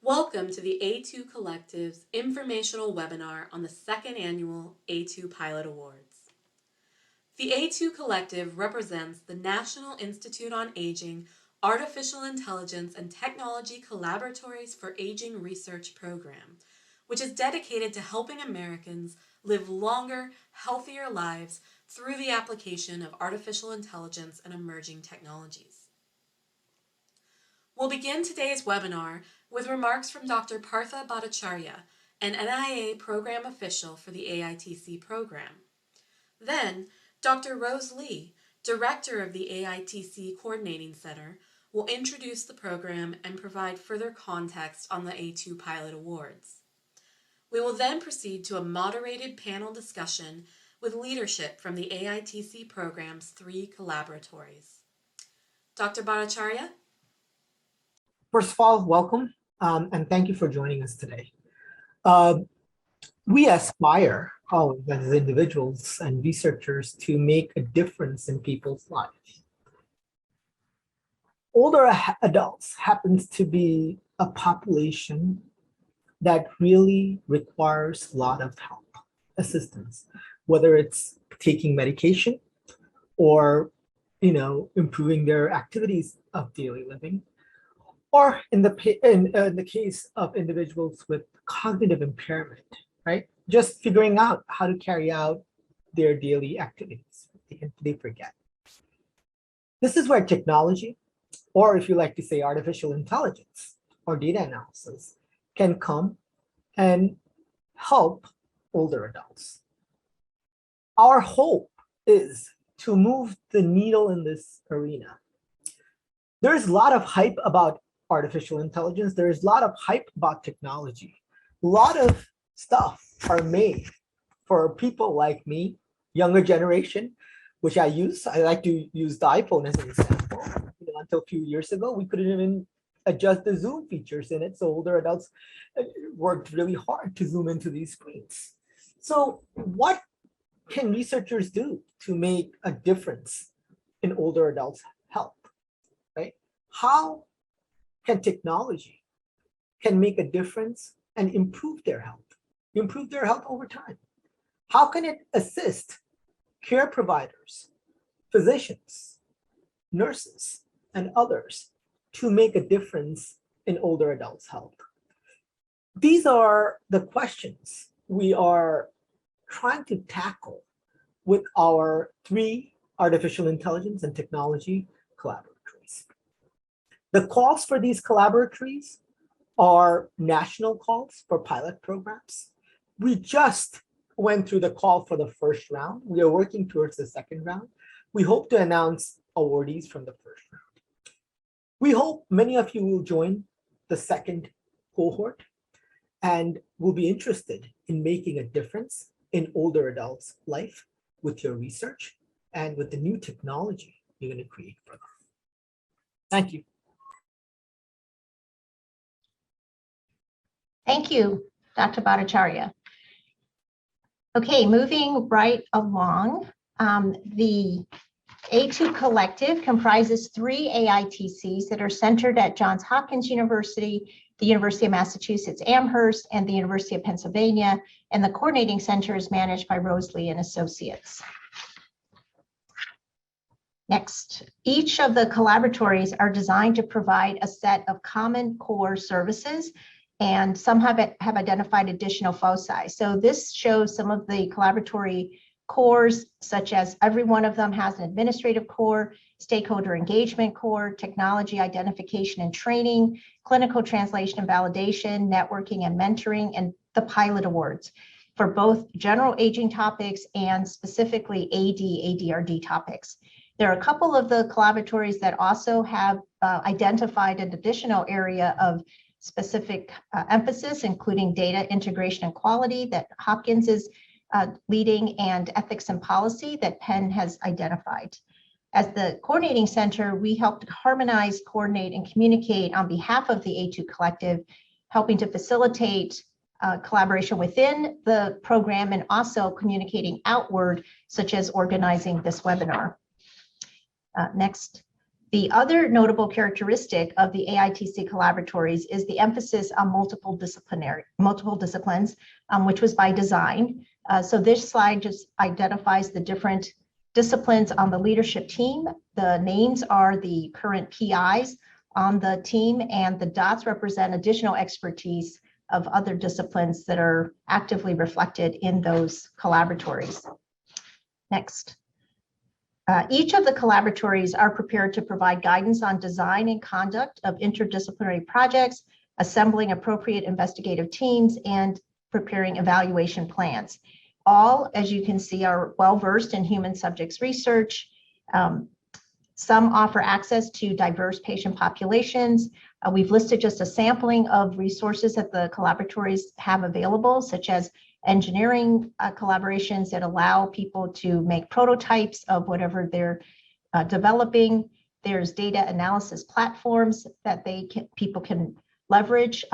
Welcome to the A2 Collective's Informational Webinar on the second annual A2 Pilot Awards. The A2 Collective represents the National Institute on Aging Artificial Intelligence and Technology Collaboratories for Aging Research Program, which is dedicated to helping Americans live longer, healthier lives through the application of artificial intelligence and emerging technologies. We'll begin today's webinar with remarks from Dr. Partha Bhattacharya, an NIA program official for the AITC program. Then, Dr. Rose Lee, director of the AITC Coordinating Center, will introduce the program and provide further context on the A2 Pilot Awards. We will then proceed to a moderated panel discussion with leadership from the AITC program's 3 collaboratories. Dr. Bhattacharya? First of all, welcome, and thank you for joining us today. We aspire, always as individuals and researchers, to make a difference in people's lives. Older adults happens to be a population that really requires a lot of help, assistance, whether it's taking medication or, improving their activities of daily living, or in the case of individuals with cognitive impairment, right? Just figuring out how to carry out their daily activities. They forget. This is where technology, or if you like to say artificial intelligence or data analysis, can come and help older adults. Our hope is to move the needle in this arena. There's a lot of hype about artificial intelligence. There's a lot of hype about technology. A lot of stuff are made for people like me, younger generation, which I use. I like to use the iPhone as an example. Until a few years ago, we couldn't even adjust the zoom features in it. So older adults worked really hard to zoom into these screens. So what can researchers do to make a difference in older adults' health, right? How can technology make a difference and improve their health over time? How can it assist care providers, physicians, nurses, and others to make a difference in older adults' health? These are the questions we are trying to tackle with our 3 artificial intelligence and technology collaboratories. The calls for these collaboratories are national calls for pilot programs. We just went through the call for the first round. We are working towards the second round. We hope to announce awardees from the first round. We hope many of you will join the second cohort and will be interested in making a difference in older adults' life with your research and with the new technology you're going to create for them. Thank you. Thank you, Dr. Bhattacharya. Okay, moving right along, the A2 Collective comprises 3 AITCs that are centered at Johns Hopkins University, the University of Massachusetts Amherst, and the University of Pennsylvania, and the coordinating center is managed by Rose Lee and Associates. Next, each of the collaboratories are designed to provide a set of common core services, and some have identified additional foci. So this shows some of the collaboratory cores, such as every one of them has an administrative core, stakeholder engagement core, technology identification and training, clinical translation and validation, networking and mentoring, and the pilot awards for both general aging topics and specifically ADRD topics. There are a couple of the collaboratories that also have identified an additional area of specific emphasis, including data integration and quality that Hopkins is leading, and ethics and policy that Penn has identified. As the coordinating center, we help to harmonize, coordinate, and communicate on behalf of the A2 Collective, helping to facilitate collaboration within the program and also communicating outward, such as organizing this webinar. Next. The other notable characteristic of the AITC Collaboratories is the emphasis on multiple disciplines, which was by design. So this slide just identifies the different disciplines on the leadership team. The names are the current PIs on the team, and the dots represent additional expertise of other disciplines that are actively reflected in those collaboratories. Next. Each of the collaboratories are prepared to provide guidance on design and conduct of interdisciplinary projects, assembling appropriate investigative teams, and preparing evaluation plans. All, as you can see, are well-versed in human subjects research. Some offer access to diverse patient populations. We've listed just a sampling of resources that the collaboratories have available, such as engineering collaborations that allow people to make prototypes of whatever they're developing. There's data analysis platforms that people can leverage,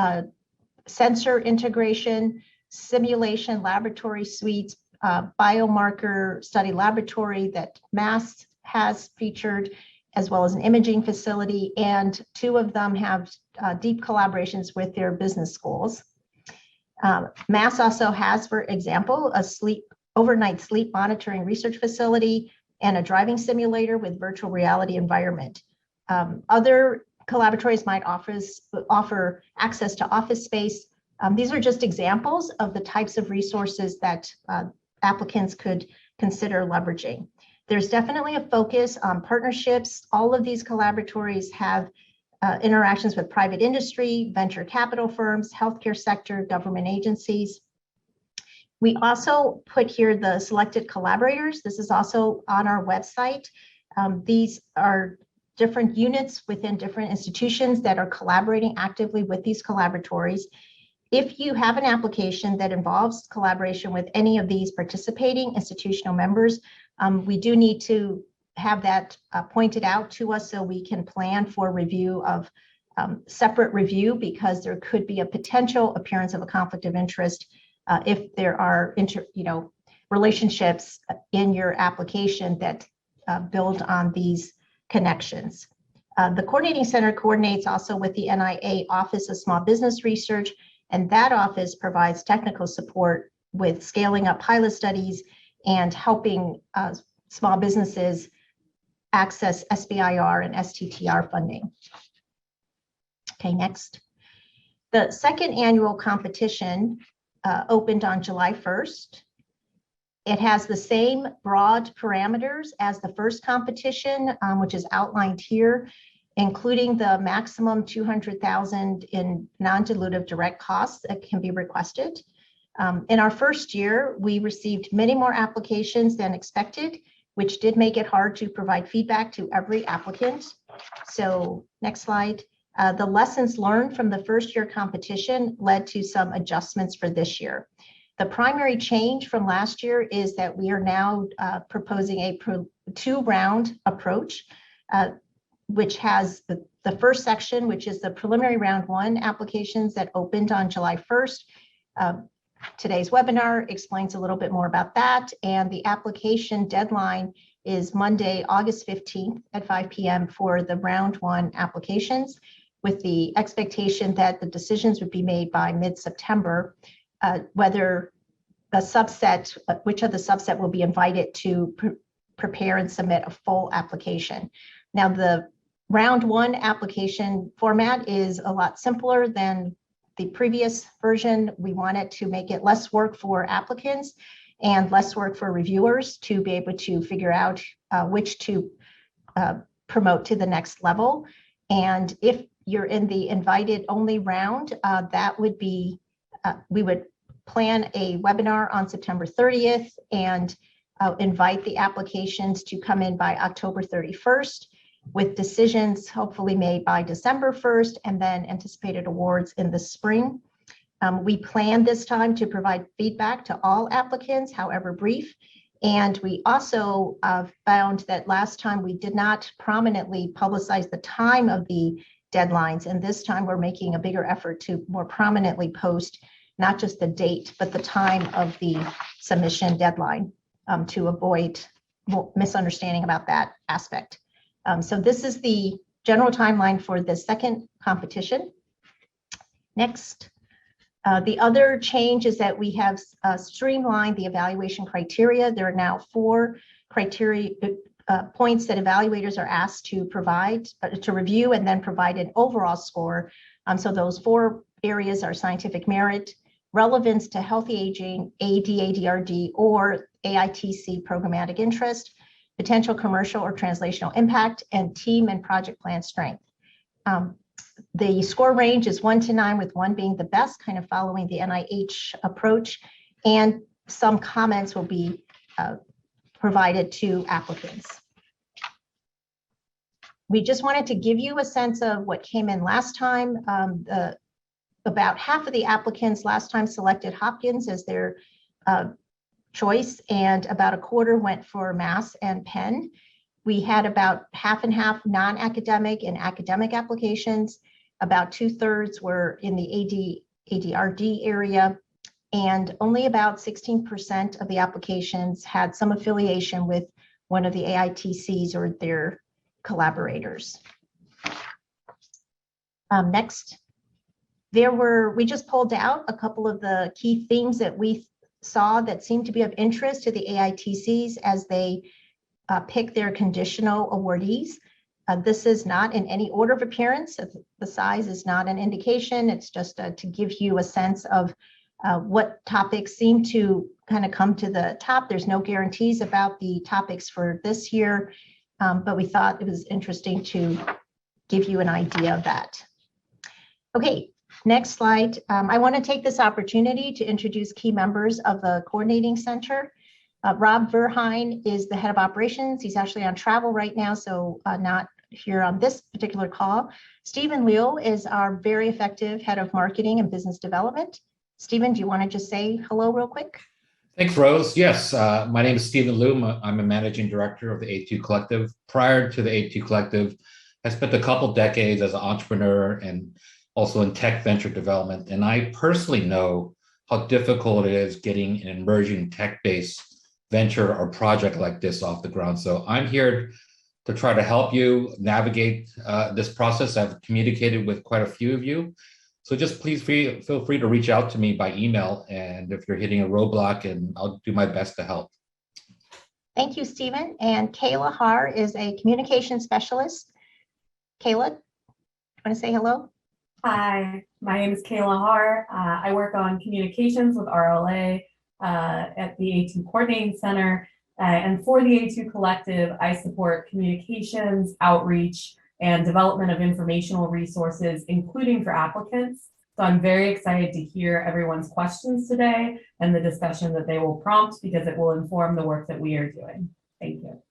sensor integration, simulation laboratory suites, biomarker study laboratory that Mass has featured, as well as an imaging facility, and two of them have deep collaborations with their business schools. Mass also has, for example, a overnight sleep monitoring research facility and a driving simulator with virtual reality environment. Other collaboratories might offer access to office space. These are just examples of the types of resources that applicants could consider leveraging. There's definitely a focus on partnerships. All of these collaboratories have interactions with private industry, venture capital firms, healthcare sector, government agencies. We also put here the selected collaborators. This is also on our website. These are different units within different institutions that are collaborating actively with these collaboratories. If you have an application that involves collaboration with any of these participating institutional members, we do need to have that pointed out to us so we can plan for review of separate review, because there could be a potential appearance of a conflict of interest if there are relationships in your application that build on these connections. The Coordinating Center coordinates also with the NIA Office of Small Business Research, and that office provides technical support with scaling up pilot studies and helping small businesses access SBIR and STTR funding. Okay, next. The second annual competition opened on July 1st. It has the same broad parameters as the first competition, which is outlined here, including the maximum $200,000 in non-dilutive direct costs that can be requested. In our first year, we received many more applications than expected, which did make it hard to provide feedback to every applicant. So next slide. The lessons learned from the first year competition led to some adjustments for this year. The primary change from last year is that we are now proposing a two-round approach, which has the first section, which is the preliminary round one applications that opened on July 1st. Today's webinar explains a little bit more about that, and the application deadline is Monday, August 15th at 5 p.m. for the round one applications, with the expectation that the decisions would be made by mid-September, whether the subset, which of the subset will be invited to prepare and submit a full application. Now, the round one application format is a lot simpler than the previous version. We wanted to make it less work for applicants and less work for reviewers to be able to figure out which to promote to the next level. And if you're in the invited only round, that would be, we would plan a webinar on September 30th and invite the applications to come in by October 31st, with decisions hopefully made by December 1st, and then anticipated awards in the spring. We plan this time to provide feedback to all applicants, however brief. And we also found that last time we did not prominently publicize the time of the deadlines, and this time we're making a bigger effort to more prominently post not just the date, but the time of the submission deadline to avoid misunderstanding about that aspect. So this is the general timeline for the second competition. Next. The other change is that we have streamlined the evaluation criteria. There are now 4 criteria points that evaluators are asked to provide, to review and then provide an overall score. So those 4 areas are scientific merit, relevance to healthy aging, ADRD, or AITC programmatic interest, potential commercial or translational impact, and team and project plan strength. The score range is 1 to 9, with 1 being the best, kind of following the NIH approach, and some comments will be provided to applicants. We just wanted to give you a sense of what came in last time. About half of the applicants last time selected Hopkins as their choice, and about a quarter went for Mass and Penn. We had about half and half non-academic and academic applications. About 2/3 were in the ADRD area, and only about 16% of the applications had some affiliation with one of the AITCs or their collaborators. Next, we just pulled out a couple of the key themes that we saw that seemed to be of interest to the AITCs as they pick their conditional awardees. This is not in any order of appearance. The size is not an indication. It's just to give you a sense of what topics seem to kind of come to the top. There's no guarantees about the topics for this year, but we thought it was interesting to give you an idea of that. Okay, next slide. I want to take this opportunity to introduce key members of the coordinating center. Rob Verheyen is the head of operations. He's actually on travel right now, so not here on this particular call. Stephen Liu is our very effective head of marketing and business development. Stephen, do you want to just say hello real quick? Thanks, Rose. Yes, my name is Stephen Liu. I'm a managing director of the A2 Collective. Prior to the A2 Collective, I spent a couple decades as an entrepreneur and also in tech venture development. And I personally know how difficult it is getting an emerging tech-based venture or project like this off the ground. So I'm here to try to help you navigate this process. I've communicated with quite a few of you. So just please feel free to reach out to me by email. And if you're hitting a roadblock, and I'll do my best to help. Thank you, Stephen. And Kayla Har is a communication specialist. Kayla, you want to say hello? Hi, my name is Kayla Har. I work on communications with RLA at the A2 Coordinating Center. And for the A2 Collective, I support communications, outreach, and development of informational resources, including for applicants. So I'm very excited to hear everyone's questions today and the discussion that they will prompt, because it will inform the work that we are doing. Thank you.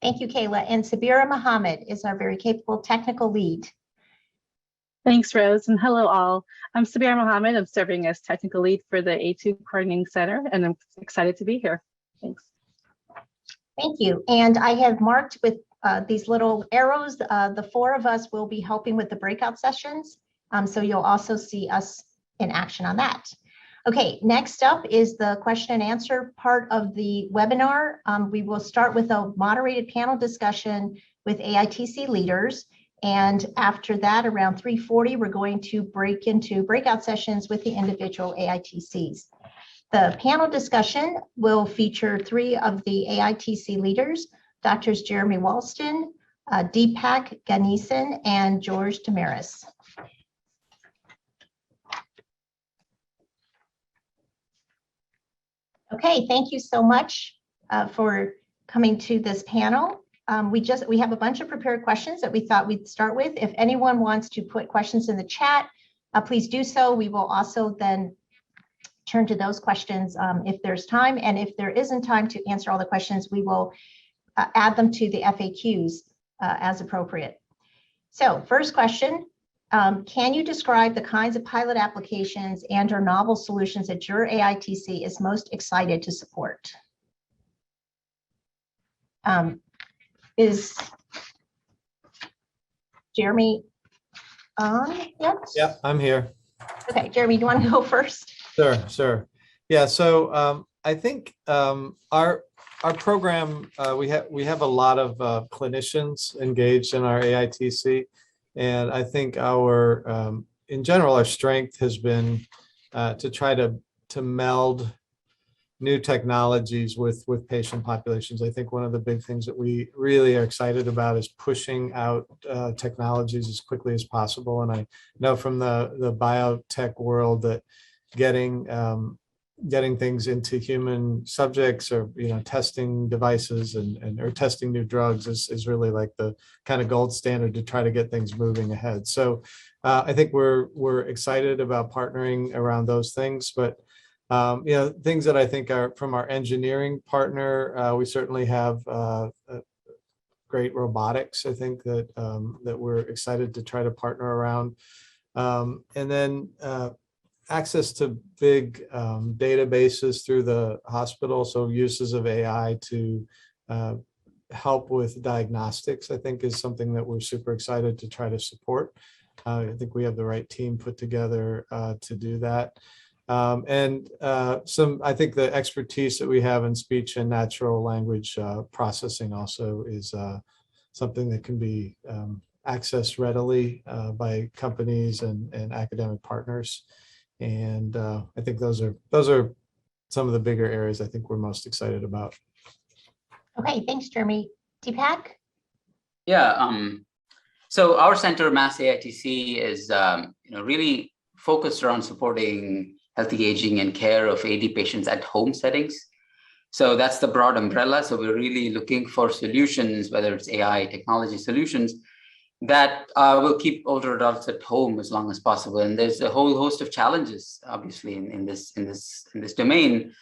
Thank you, Kayla. And Sabira Mohammed is our very capable technical lead. Thanks, Rose, and hello all. I'm Sabira Mohammed. I'm serving as technical lead for the A2 Coordinating Center, and I'm excited to be here. Thanks. Thank you. And I have marked with these little arrows. The 4 of us will be helping with the breakout sessions. So you'll also see us in action on that. Okay, next up is the question and answer part of the webinar. We will start with a moderated panel discussion with AITC leaders. And after that, around 3:40, we're going to break into breakout sessions with the individual AITCs. The panel discussion will feature 3 of the AITC leaders, Drs. Jeremy Walston, Deepak Ganesan, and George Tamaris. Okay, thank you so much for coming to this panel. We have a bunch of prepared questions that we thought we'd start with. If anyone wants to put questions in the chat, please do so. We will also then turn to those questions if there's time. And if there isn't time to answer all the questions, we will add them to the FAQs as appropriate. So first question, can you describe the kinds of pilot applications and or novel solutions that your AITC is most excited to support? Is Jeremy on yet? Yeah, I'm here. Okay, Jeremy, do you want to go first? Sure. Yeah, so I think our our program, we have a lot of clinicians engaged in our AITC, and I think our in general our strength has been to try to meld new technologies with patient populations. I think one of the big things that we really are excited about is pushing out technologies as quickly as possible. And I know from the biotech world that getting things into human subjects, or testing devices and or testing new drugs is really like the kind of gold standard to try to get things moving ahead. So I think we're excited about partnering around those things, but things that I think are from our engineering partner, we certainly have great robotics. I think that that we're excited to try to partner around, and then access to big databases through the hospital. So uses of AI to help with diagnostics, I think, is something that we're super excited to try to support. I think we have the right team put together to do that. I think the expertise that we have in speech and natural language processing also is something that can be accessed readily by companies and academic partners. And I think those are some of the bigger areas I think we're most excited about. Okay, thanks, Jeremy. Deepak? Yeah, so our center, Mass AITC, is really focused around supporting healthy aging and care of AD patients at home settings. So that's the broad umbrella. So we're really looking for solutions, whether it's AI technology solutions, that will keep older adults at home as long as possible. And there's a whole host of challenges, obviously, in this domain.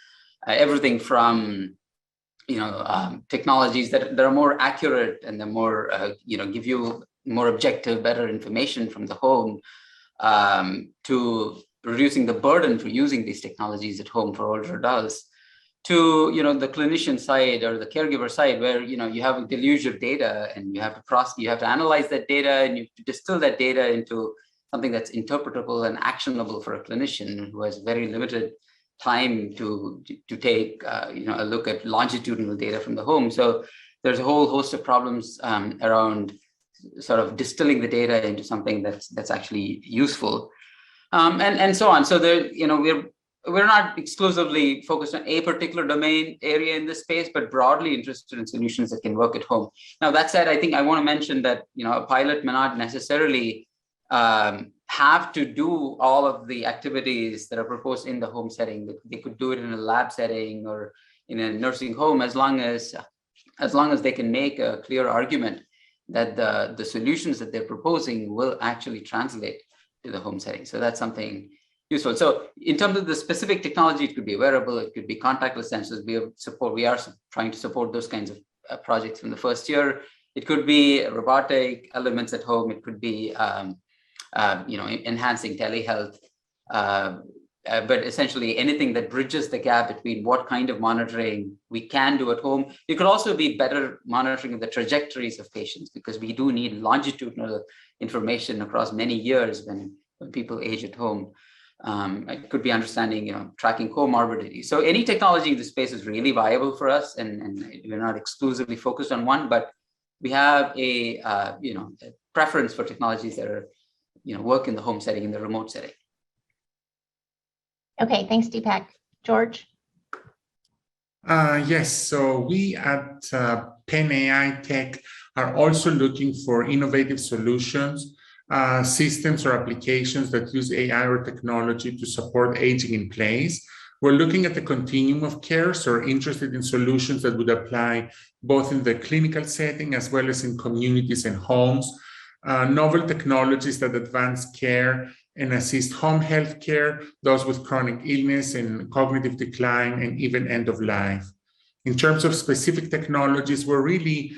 Everything from technologies that are more accurate and they're more give you more objective, better information from the home, to reducing the burden for using these technologies at home for older adults, to the clinician side or the caregiver side, where you have a deluge of data and you have to analyze that data and you have to distill that data into something that's interpretable and actionable for a clinician who has very limited time to take a look at longitudinal data from the home. So there's a whole host of problems around sort of distilling the data into something that's actually useful, and so on. So there, we're not exclusively focused on a particular domain area in this space, but broadly interested in solutions that can work at home. Now, that said, I think I want to mention that a pilot may not necessarily have to do all of the activities that are proposed in the home setting. They could do it in a lab setting or in a nursing home, as long as they can make a clear argument that the solutions that they're proposing will actually translate to the home setting. So that's something useful. So in terms of the specific technology, it could be wearable, it could be contactless sensors. We are trying to support those kinds of projects from the first year. It could be robotic elements at home. It could be enhancing telehealth, but essentially anything that bridges the gap between what kind of monitoring we can do at home. It could also be better monitoring of the trajectories of patients, because we do need longitudinal information across many years when people age at home. It could be understanding, tracking comorbidity. So any technology in this space is really viable for us, and we're not exclusively focused on one, but we have a preference for technologies that are work in the home setting, in the remote setting. Okay, thanks, Deepak. George? Yes, so we at Penn AI Tech are also looking for innovative solutions, systems or applications that use AI or technology to support aging in place. We're looking at the continuum of care, so we're interested in solutions that would apply both in the clinical setting as well as in communities and homes. Novel technologies that advance care and assist home health care, those with chronic illness and cognitive decline and even end of life. In terms of specific technologies, we're really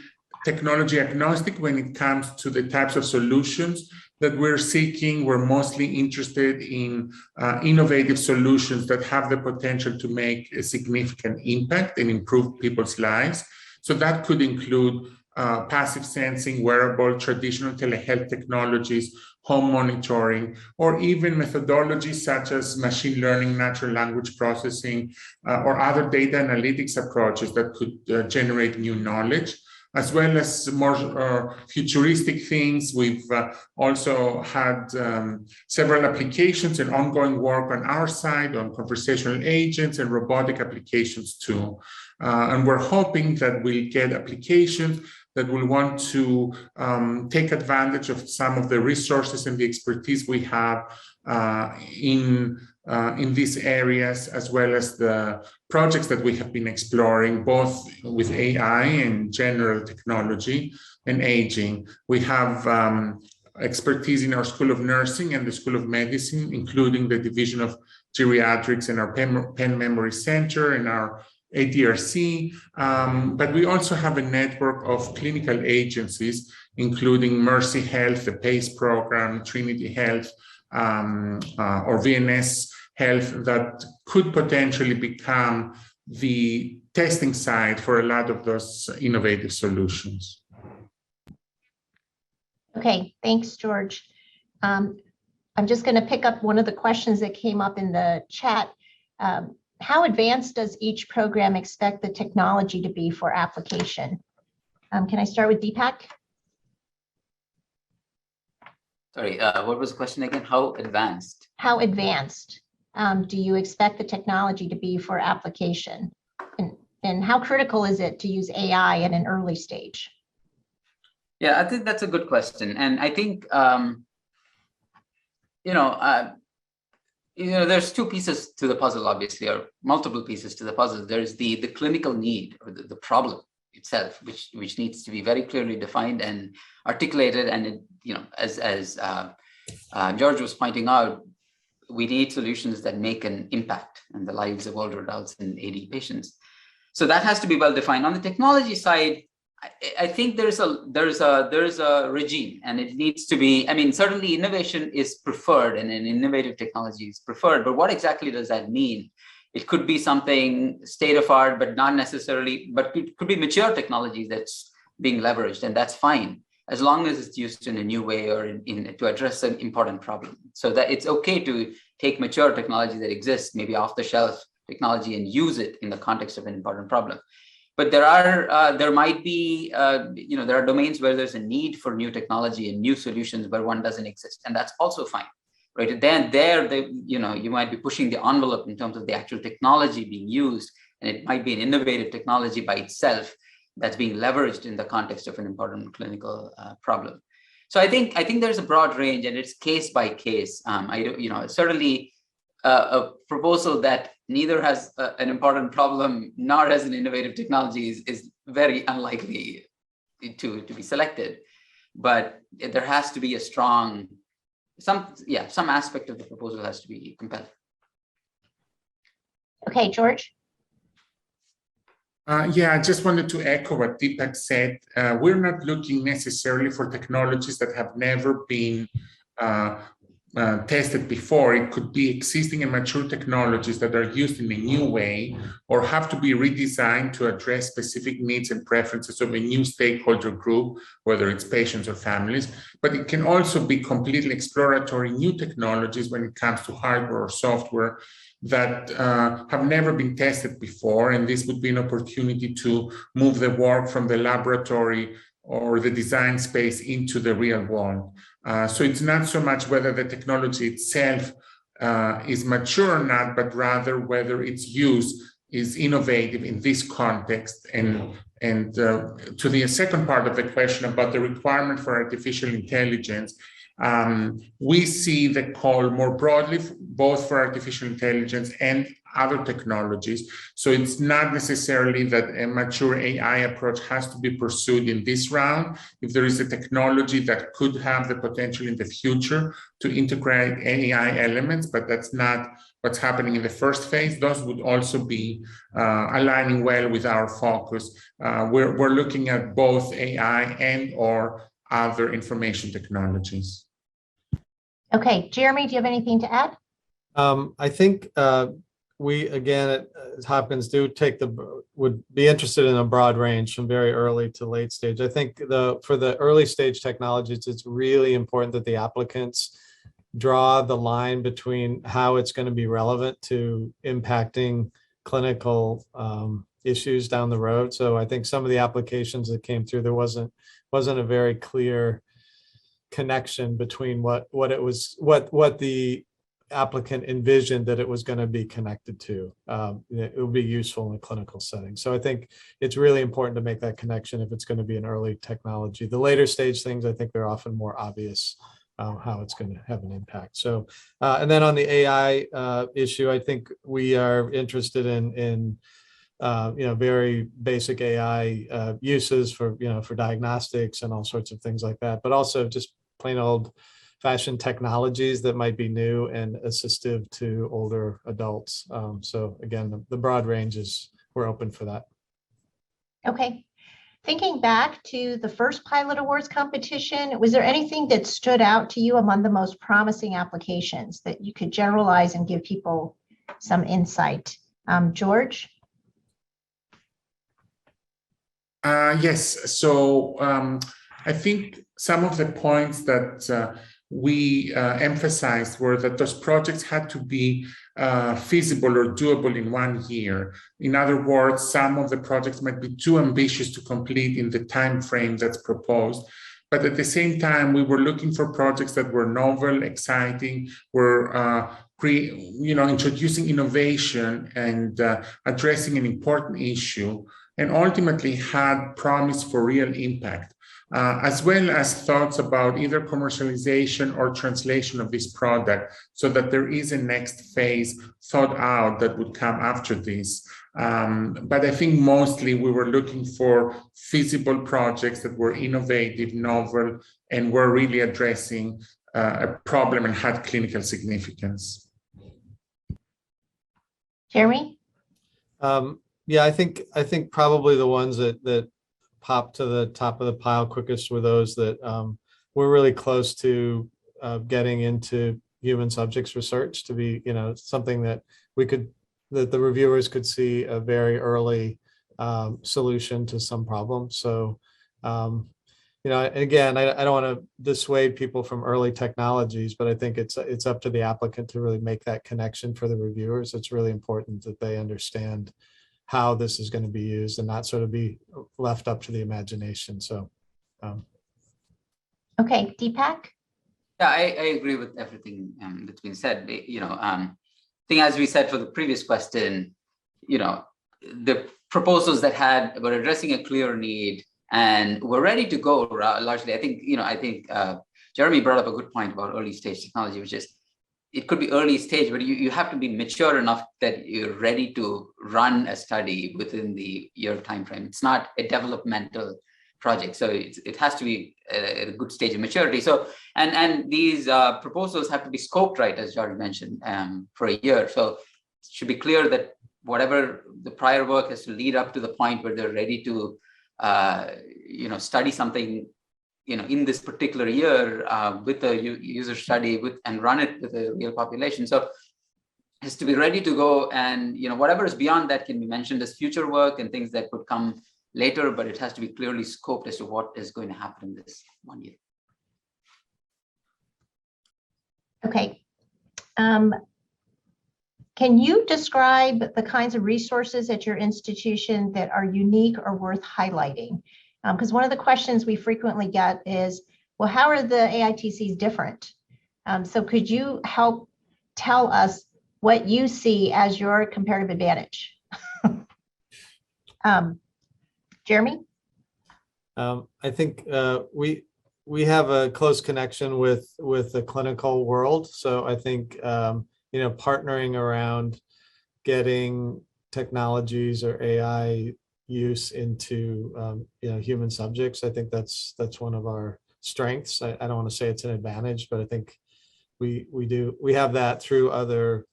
technology agnostic when it comes to the types of solutions that we're seeking. We're mostly interested in innovative solutions that have the potential to make a significant impact and improve people's lives. So that could include passive sensing, wearable, traditional telehealth technologies, home monitoring, or even methodologies such as machine learning, natural language processing, or other data analytics approaches that could generate new knowledge, as well as more futuristic things. We've also had several applications and ongoing work on our side on conversational agents and robotic applications too. And we're hoping that we'll get applications that will want to take advantage of some of the resources and the expertise we have in these areas, as well as the projects that we have been exploring, both with AI and general technology and aging. We have expertise in our School of Nursing and the School of Medicine, including the Division of Geriatrics and our Pen Memory Center and our ADRC, but we also have a network of clinical agencies, including Mercy Health, the PACE program, Trinity Health, or VNS Health, that could potentially become the testing site for a lot of those innovative solutions. Okay, thanks, George. I'm just going to pick up one of the questions that came up in the chat. How advanced does each program expect the technology to be for application? Can I start with Deepak? Sorry, what was the question again? How advanced? How advanced do you expect the technology to be for application? And how critical is it to use AI at an early stage? Yeah, I think that's a good question. And I think, there's two pieces to the puzzle, obviously, or multiple pieces to the puzzle. There's the clinical need, or the problem itself, which needs to be very clearly defined and articulated. And as George was pointing out, we need solutions that make an impact in the lives of older adults and AD patients. So that has to be well defined. On the technology side, I think there's a regime, and it needs to be. I mean, certainly innovation is preferred, and an innovative technology is preferred. But what exactly does that mean? It could be something state of art, but not necessarily. But it could be mature technology that's being leveraged, and that's fine as long as it's used in a new way or to address an important problem. So that it's okay to take mature technology that exists, maybe off-the-shelf technology, and use it in the context of an important problem. But there are domains where there's a need for new technology and new solutions where one doesn't exist, and that's also fine, right? Then you might be pushing the envelope in terms of the actual technology being used, and it might be an innovative technology by itself that's being leveraged in the context of an important clinical problem. So I think there's a broad range, and it's case by case. Certainly a proposal that neither has an important problem nor has an innovative technology is very unlikely to be selected. But there has to be a strong, some aspect of the proposal has to be compelling. Okay, George. I just wanted to echo what Deepak said. We're not looking necessarily for technologies that have never been tested before. It could be existing and mature technologies that are used in a new way or have to be redesigned to address specific needs and preferences of a new stakeholder group, whether it's patients or families. But it can also be completely exploratory new technologies when it comes to hardware or software that have never been tested before. And this would be an opportunity to move the work from the laboratory or the design space into the real world. So it's not so much whether the technology itself is mature or not, but rather whether its use is innovative in this context. And to the second part of the question about the requirement for artificial intelligence, we see the call more broadly, both for artificial intelligence and other technologies. So it's not necessarily that a mature AI approach has to be pursued in this round. If there is a technology that could have the potential in the future to integrate AI elements, but that's not what's happening in the first phase, those would also be aligning well with our focus. We're looking at both AI and or other information technologies. Okay, Jeremy, do you have anything to add? I think we again at Hopkins would be interested in a broad range from very early to late stage. I think for the early stage technologies, it's really important that the applicants draw the line between how it's going to be relevant to impacting clinical issues down the road. So I think some of the applications that came through, there wasn't a very clear connection between what the applicant envisioned that it was going to be connected to. It will be useful in a clinical setting. So I think it's really important to make that connection if it's going to be an early technology. The later stage things, I think they're often more obvious how it's going to have an impact. So, and then on the AI issue, I think we are interested in very basic AI uses for diagnostics and all sorts of things like that, but also just plain old fashioned technologies that might be new and assistive to older adults. So again, the broad range we're open for that. Okay. Thinking back to the first Pilot Awards competition, was there anything that stood out to you among the most promising applications that you could generalize and give people some insight? George? Yes. So I think some of the points that we emphasized were that those projects had to be feasible or doable in 1 year. In other words, some of the projects might be too ambitious to complete in the time frame that's proposed. But at the same time, we were looking for projects that were novel, exciting, were introducing innovation and addressing an important issue, and ultimately had promise for real impact. As well as thoughts about either commercialization or translation of this product, so that there is a next phase thought out that would come after this. But I think mostly we were looking for feasible projects that were innovative, novel, and were really addressing a problem and had clinical significance. Jeremy? Yeah, I think probably the ones that popped to the top of the pile quickest were those that were really close to getting into human subjects research to be, something that that the reviewers could see a very early solution to some problem. So, again, I don't want to dissuade people from early technologies, but I think it's up to the applicant to really make that connection for the reviewers. It's really important that they understand how this is going to be used and not sort of be left up to the imagination. So, okay, Deepak? Yeah, I agree with everything that's been said. I think as we said for the previous question, the proposals that were addressing a clear need and were ready to go largely. I think Jeremy brought up a good point about early stage technology, which is it could be early stage, but you have to be mature enough that you're ready to run a study within the year timeframe. It's not a developmental project, so it has to be at a good stage of maturity. So and these proposals have to be scoped right, as George mentioned, for a year. So it should be clear that whatever the prior work has to lead up to the point where they're ready to study something in this particular year with a user study and run it with a real population. So it has to be ready to go, and whatever is beyond that can be mentioned as future work and things that could come later, but it has to be clearly scoped as to what is going to happen in this 1 year. Okay. Can you describe the kinds of resources at your institution that are unique or worth highlighting? Because one of the questions we frequently get is, well, how are the AITCs different? So could you help tell us what you see as your comparative advantage? Jeremy? I think we have a close connection with the clinical world. So I think, partnering around getting technologies or AI use into human subjects, I think that's one of our strengths. I don't want to say it's an advantage, but I think we have that through other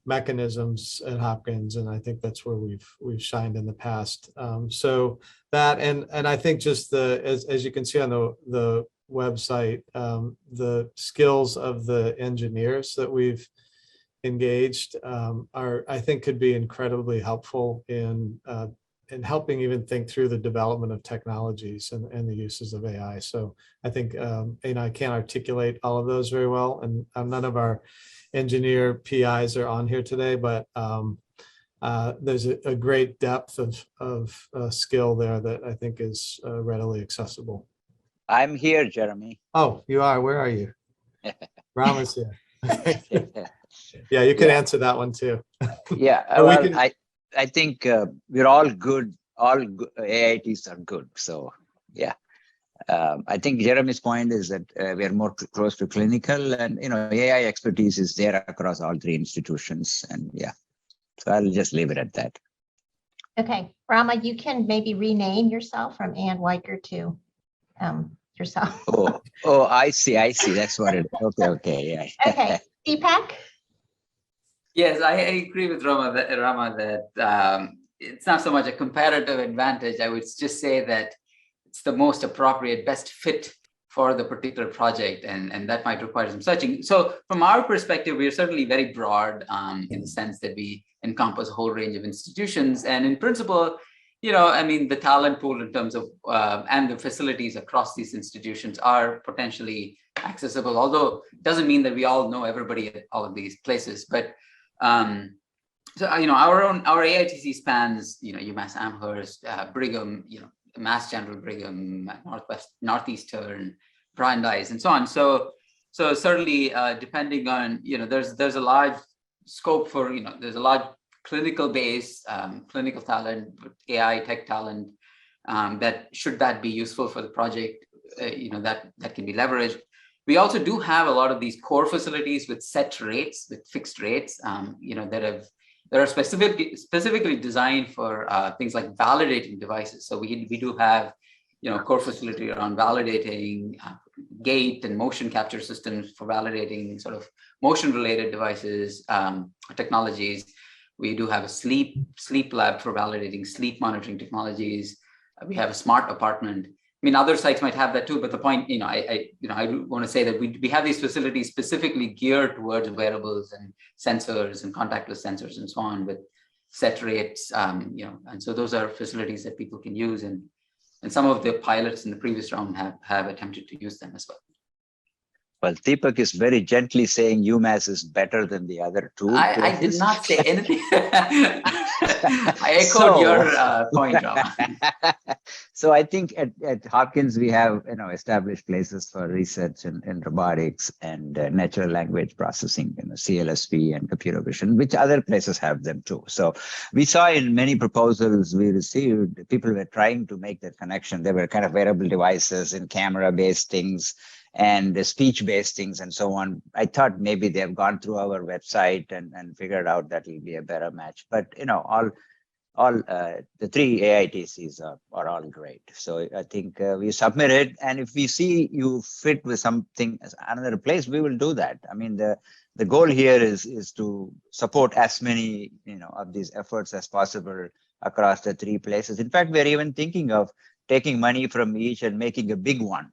mechanisms at Hopkins, and I think that's where we've shined in the past. So that and I think just as you can see on the website, the skills of the engineers that we've engaged I think could be incredibly helpful in helping even think through the development of technologies and the uses of AI. So I think I can't articulate all of those very well, and none of our engineer PIs are on here today, but there's a great depth of skill there that I think is readily accessible. I'm here, Jeremy. Oh, you are. Where are you? Ram is here. Yeah, you can answer that one too. Yeah, well, I think we're all good. All AITs are good. So yeah, I think Jeremy's point is that we are more close to clinical, and AI expertise is there across all three institutions, and yeah. So I'll just leave it at that. Okay, Rama, you can maybe rename yourself from Ann Weicker to yourself. Oh, I see. That's what it is. Okay, yeah. Okay, Deepak? Yes, I agree with Rama that it's not so much a comparative advantage. I would just say that it's the most appropriate, best fit for the particular project, and that might require some searching. So from our perspective, we are certainly very broad in the sense that we encompass a whole range of institutions. And in principle, I mean, the talent pool in terms of and the facilities across these institutions are potentially accessible, although it doesn't mean that we all know everybody at all of these places. But so our AITC spans UMass Amherst, Brigham, Mass General Brigham, Northeastern, Brandeis, and so on. So certainly depending on there's a large scope for there's a large clinical base, clinical talent, AI tech talent that should that be useful for the project, that can be leveraged. We also do have a lot of these core facilities with set rates, with fixed rates, that are specifically designed for things like validating devices. So we do have, core facility around validating gait and motion capture systems for validating sort of motion-related devices, technologies. We do have a sleep lab for validating sleep monitoring technologies. We have a smart apartment. I mean, other sites might have that too, but the point, I want to say that we have these facilities specifically geared towards wearables and sensors and contactless sensors and so on with set rates, and so those are facilities that people can use, and some of the pilots in the previous round have attempted to use them as well. Well, Deepak is very gently saying UMass is better than the other two. I did not say anything. I echoed your point, Rama. So I think at Hopkins, we have established places for research in robotics and natural language processing, CLSP and computer vision, which other places have them too. So we saw in many proposals we received, people were trying to make that connection. They were kind of wearable devices and camera-based things and speech-based things and so on. I thought maybe they've gone through our website and figured out that will be a better match. But all the three AITCs are all great. So I think we submitted, and if we see you fit with something another place, we will do that. I mean, the goal here is to support as many of these efforts as possible across the three places. In fact, we're even thinking of taking money from each and making a big one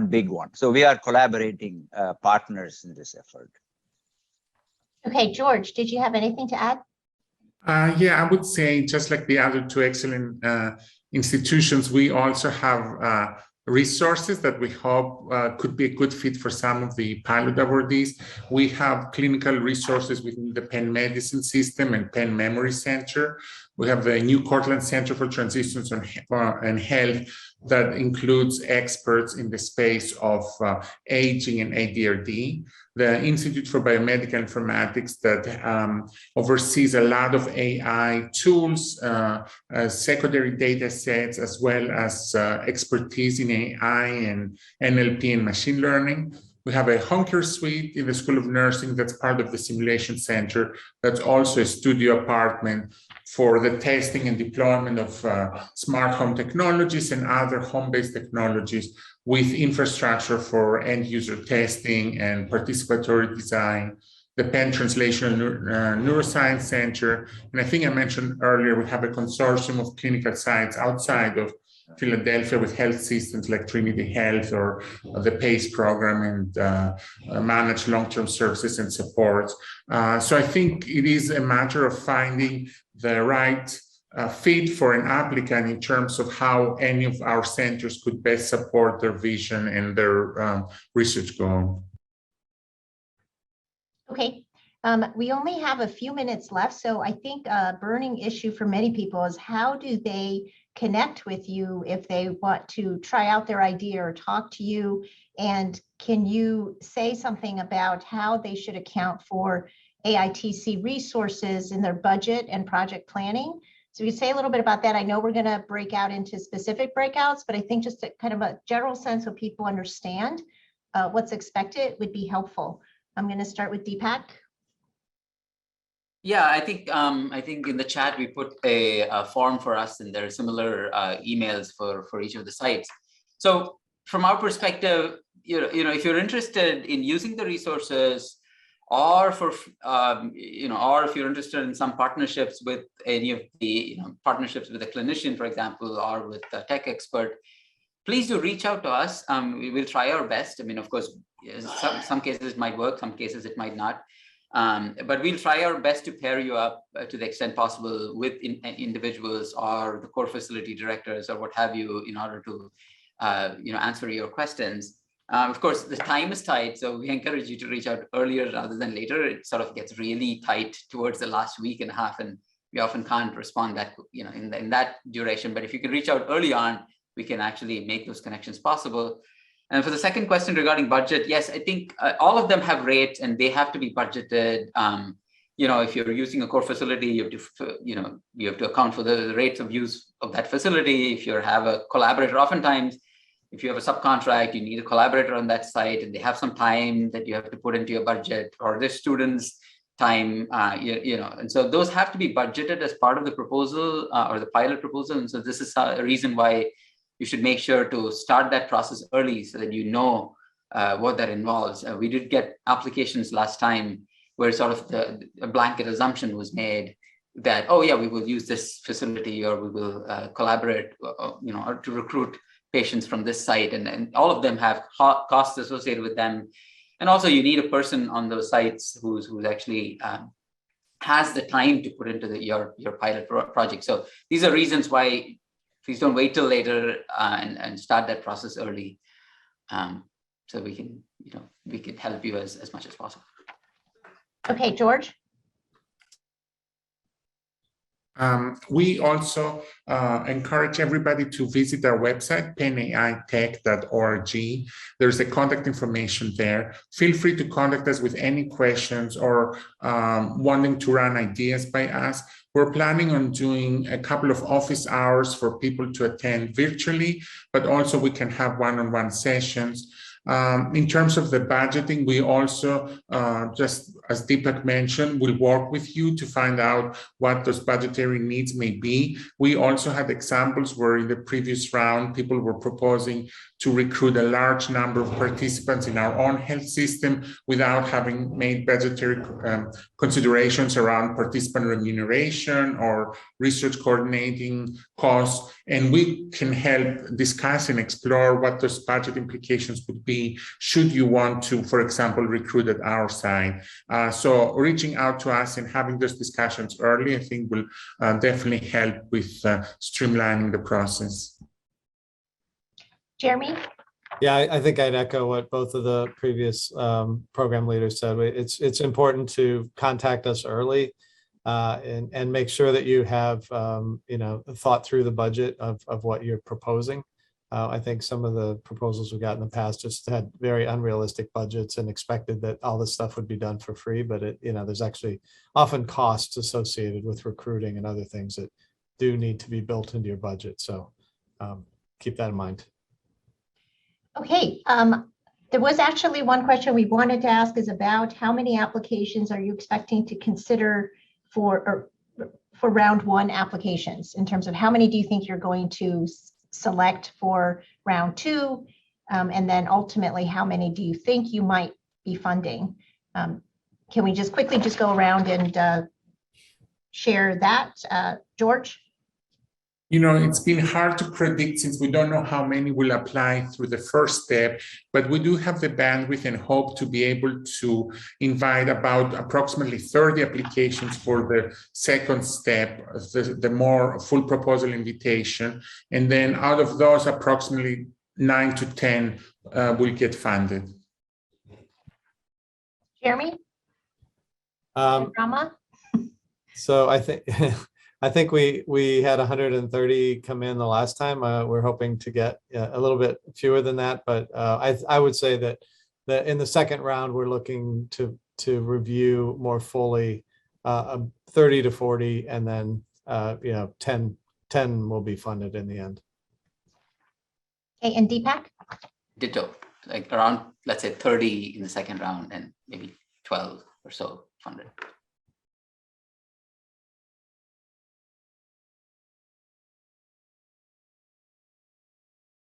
big one. So we are collaborating partners in this effort. Okay, George, did you have anything to add? Yeah, I would say just like the other two excellent institutions, we also have resources that we hope could be a good fit for some of the pilot awardees. We have clinical resources within the Penn Medicine System and Penn Memory Center. We have the New Cortland Center for Transitions and Health that includes experts in the space of aging and ADRD. The Institute for Biomedical Informatics that oversees a lot of AI tools, secondary data sets, as well as expertise in AI and NLP and machine learning. We have a Honker suite in the School of Nursing that's part of the Simulation Center. That's also a studio apartment for the testing and deployment of smart home technologies and other home-based technologies with infrastructure for end-user testing and participatory design. The Penn Translational Neuroscience Center. And I think I mentioned earlier, we have a consortium of clinical sites outside of Philadelphia with health systems like Trinity Health or the PACE program and manage long-term services and support. So I think it is a matter of finding the right fit for an applicant in terms of how any of our centers could best support their vision and their research goal. Okay. We only have a few minutes left, so I think a burning issue for many people is how do they connect with you if they want to try out their idea or talk to you? And can you say something about how they should account for AITC resources in their budget and project planning? So you say a little bit about that. I know we're going to break out into specific breakouts, but I think just a kind of a general sense so people understand what's expected would be helpful. I'm going to start with Deepak. Yeah, I think in the chat we put a form for us, and there are similar emails for each of the sites. So from our perspective, you know, if you're interested in using the resources, or for or if you're interested in some partnerships with any of the partnerships with a clinician, for example, or with a tech expert, please do reach out to us. We will try our best. I mean, of course, some cases it might work, some cases it might not. But we'll try our best to pair you up to the extent possible with individuals or the core facility directors or what have you in order to answer your questions. Of course, the time is tight, so we encourage you to reach out earlier rather than later. It sort of gets really tight towards the last week and a half, and we often can't respond that in that duration. But if you can reach out early on, we can actually make those connections possible. And for the second question regarding budget, yes, I think all of them have rates and they have to be budgeted. If you're using a core facility, you have to account for the rates of use of that facility. If you have a collaborator, oftentimes, if you have a subcontract, you need a collaborator on that site, and they have some time that you have to put into your budget, or their students' time, and so those have to be budgeted as part of the proposal or the pilot proposal. And so this is a reason why you should make sure to start that process early so that you know what that involves. We did get applications last time where sort of a blanket assumption was made that, oh yeah, we will use this facility, or we will collaborate, or to recruit patients from this site, and all of them have costs associated with them. And also you need a person on those sites who's actually has the time to put into your pilot project. So these are reasons why please don't wait till later and start that process early, so we can help you as much as possible. Okay, George. We also encourage everybody to visit our website, penaitech.org. There's the contact information there. Feel free to contact us with any questions or wanting to run ideas by us. We're planning on doing a couple of office hours for people to attend virtually, but also we can have one-on-one sessions. In terms of the budgeting, we also, just as Deepak mentioned, will work with you to find out what those budgetary needs may be. We also had examples where in the previous round, people were proposing to recruit a large number of participants in our own health system without having made budgetary considerations around participant remuneration or research coordinating costs. And we can help discuss and explore what those budget implications would be should you want to, for example, recruit at our side. So reaching out to us and having those discussions early, I think will definitely help with streamlining the process. Jeremy? Yeah, I think I'd echo what both of the previous program leaders said. It's important to contact us early and make sure that you have thought through the budget of what you're proposing. I think some of the proposals we got in the past just had very unrealistic budgets and expected that all this stuff would be done for free, but there's actually often costs associated with recruiting and other things that do need to be built into your budget. So keep that in mind. Okay, there was actually one question we wanted to ask is about how many applications are you expecting to consider for round one applications, in terms of how many do you think you're going to select for round two, and then ultimately how many do you think you might be funding? Can we just quickly go around and share that, George? It's been hard to predict since we don't know how many will apply through the first step, but we do have the bandwidth and hope to be able to invite about approximately 30 applications for the second step, the more full proposal invitation. And then out of those, approximately 9 to 10 will get funded. Jeremy? Um, Rama? So I think I think we had 130 come in the last time. We're hoping to get a little bit fewer than that, but I would say that in the second round we're looking to review more fully 30 to 40, and then 10 will be funded in the end. Okay, and Deepak? Ditto, like around, let's say 30 in the second round and maybe 12 or so funded.